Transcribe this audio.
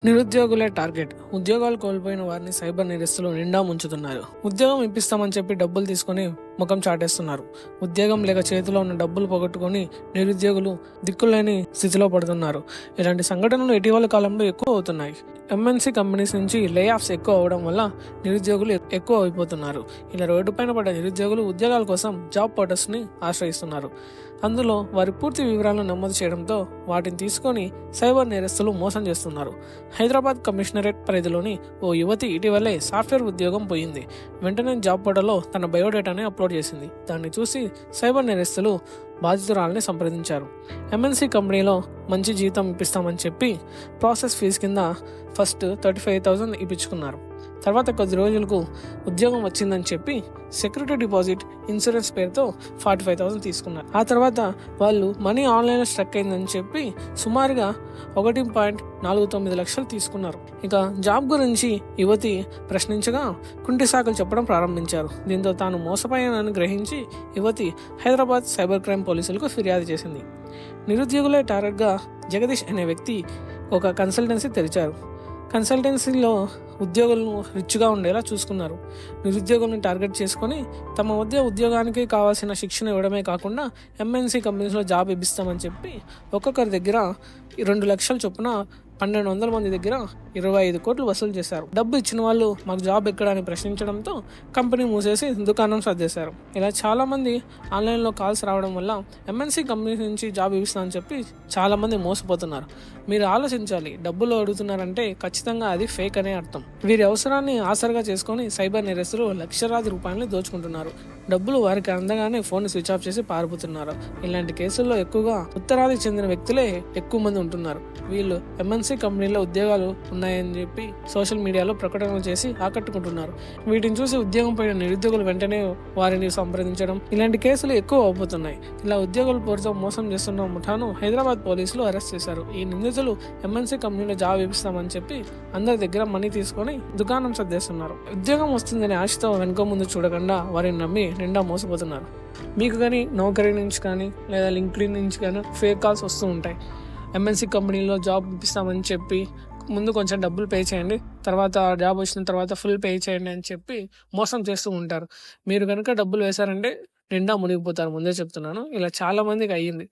నిరుద్యోగులే target. ఉద్యోగాలు కోల్పోయిన వారిని సైబర్ నేరస్తులు నిండా ముంచుతున్నారు. ఉద్యోగం ఇప్పిస్తామని చెప్పి డబ్బులు తీసుకొని ముఖం చాటేస్తున్నారు. ఉద్యోగం లేక చేతిలో ఉన్న డబ్బులు పోగొట్టుకొని నిరుద్యోగులు దిక్కులేని స్థితిలో పడుతున్నారు. ఇలాంటి సంఘటనలు ఇటీవల కాలంలో ఎక్కువ అవుతున్నాయి. ఎంఎన్సీ కంపెనీస్ నుంచి లే ఆఫ్స్ ఎక్కువ అవడం వల్ల నిరుద్యోగులు ఎక్కువ అయిపోతున్నారు. ఇలా రోడ్డుపైన పడ్డ నిరుద్యోగులు ఉద్యోగాల కోసం జాబ్ పోర్టల్స్ ని ఆశ్రయిస్తున్నారు. అందులో వారి పూర్తి వివరాలను నమోదు చేయడంతో వాటిని తీసుకొని సైబర్ నేరస్తులు మోసం చేస్తున్నారు. హైదరాబాద్ కమిషనరేట్ పరిధిలోని ఓ యువతి ఇటీవలే సాఫ్ట్వేర్ ఉద్యోగం పోయింది. వెంటనే జాబ్ పోర్టల్లో తన బయోడేటాని అప్లోడ్ చేసింది. దాన్ని చూసి సైబర్ నేరస్తులు బాధితురాలని సంప్రదించారు. ఎంఎన్సీ కంపెనీలో మంచి జీతం ఇప్పిస్తామని చెప్పి ప్రాసెస్ ఫీజు కింద ఫస్ట్ 35,000 ఇప్పించుకున్నారు. తర్వాత కొద్ది రోజులకు ఉద్యోగం వచ్చిందని చెప్పి సెక్యూరిటీ డిపాజిట్, ఇన్సూరెన్స్ పేరుతో 45,000 తీసుకున్నారు. ఆ తర్వాత వాళ్ళు మనీ ఆన్లైన్లో స్ట్రక్ అయిందని చెప్పి సుమారుగా 1.49 లక్షలు తీసుకున్నారు. ఇక జాబ్ గురించి యువతి ప్రశ్నించగా కుంటి సాకులు చెప్పడం ప్రారంభించారు. దీంతో తాను మోసపోయానని గ్రహించి యువతి హైదరాబాద్ సైబర్ క్రైమ్ పోలీసులకు ఫిర్యాదు చేసింది. నిరుద్యోగులే టార్గెట్గా జగదీష్ అనే వ్యక్తి ఒక కన్సల్టెన్సీ తెరిచారు. కన్సల్టెన్సీలో ఉద్యోగులను రిచ్గా ఉండేలా చూసుకున్నారు. నిరుద్యోగులను టార్గెట్ చేసుకొని తమ ఉద్యోగానికి కావాల్సిన శిక్షణ ఇవ్వడమే కాకుండా ఎంఎన్సీ కంపెనీస్లో జాబ్ ఇప్పిస్తామని చెప్పి ఒక్కొక్కరి దగ్గర 2 లక్షల చొప్పున 1,200 మంది దగ్గర 25 కోట్లు వసూలు చేశారు. డబ్బు ఇచ్చిన వాళ్ళు మాకు జాబ్ ఎక్కడ అని ప్రశ్నించడంతో కంపెనీ మూసేసి దుకాణం సర్దేశారు. ఇలా చాలా మంది ఆన్లైన్లో కాల్స్ రావడం వల్ల ఎంఎన్సీ కంపెనీ నుంచి జాబ్ ఇస్తామని చెప్పి చాలా మంది మోసపోతున్నారు. మీరు ఆలోచించాలి, డబ్బులు అడుగుతున్నారంటే ఖచ్చితంగా అది ఫేక్ అనే అర్థం. వీరి అవసరాన్ని ఆసరగా చేసుకొని సైబర్ నేరస్తులు లక్షలాది రూపాయలని దోచుకుంటున్నారు. డబ్బులు వారికి అందగానే ఫోన్ స్విచ్ ఆఫ్ చేసి పారిపోతున్నారు. ఇలాంటి కేసుల్లో ఎక్కువగా ఉత్తరాదికి చెందిన వ్యక్తులే ఎక్కువ మంది ఉంటున్నారు. వీళ్ళు ఎంఎన్సీ కంపెనీలో ఉద్యోగాలు ఉన్నాయని చెప్పి సోషల్ మీడియాలో ప్రకటనలు చేసి ఆకట్టుకుంటున్నారు. వీటిని చూసి ఉద్యోగం పోయిన నిరుద్యోగులు వెంటనే వారిని సంప్రదించడం, ఇలాంటి కేసులు ఎక్కువ అవుతున్నాయి. ఇలా ఉద్యోగుల పేరుతో మోసం చేస్తున్న ముఠాను హైదరాబాద్ పోలీసులు అరెస్ట్ చేశారు. ఈ నిందితులు ఎంఎన్సీ కంపెనీలో జాబ్ ఇప్పిస్తామని చెప్పి అందరి దగ్గర మనీ తీసుకొని దుకాణం సర్దేస్తున్నారు. ఉద్యోగం వస్తుందనే ఆశతో వెనుక ముందు చూడకుండా వారిని నమ్మి నిండా మోసపోతున్నారు. మీకు కానీ నౌకరీ నుంచి కానీ లేదా లింక్డ్ఇన్ నుంచి కానీ ఫేక్ కాల్స్ వస్తూ ఉంటాయి. ఎంఎన్సీ కంపెనీలో జాబ్ ఇప్పిస్తామని చెప్పి ముందు కొంచెం డబ్బులు పే చేయండి, తర్వాత జాబ్ వచ్చిన తర్వాత ఫుల్ పే చేయండి అని చెప్పి మోసం చేస్తూ ఉంటారు. మీరు కనుక డబ్బులు వేశారంటే నిండా మునిగిపోతారు. ముందే చెప్తున్నాను, ఇలా చాలా మందికి అయ్యింది.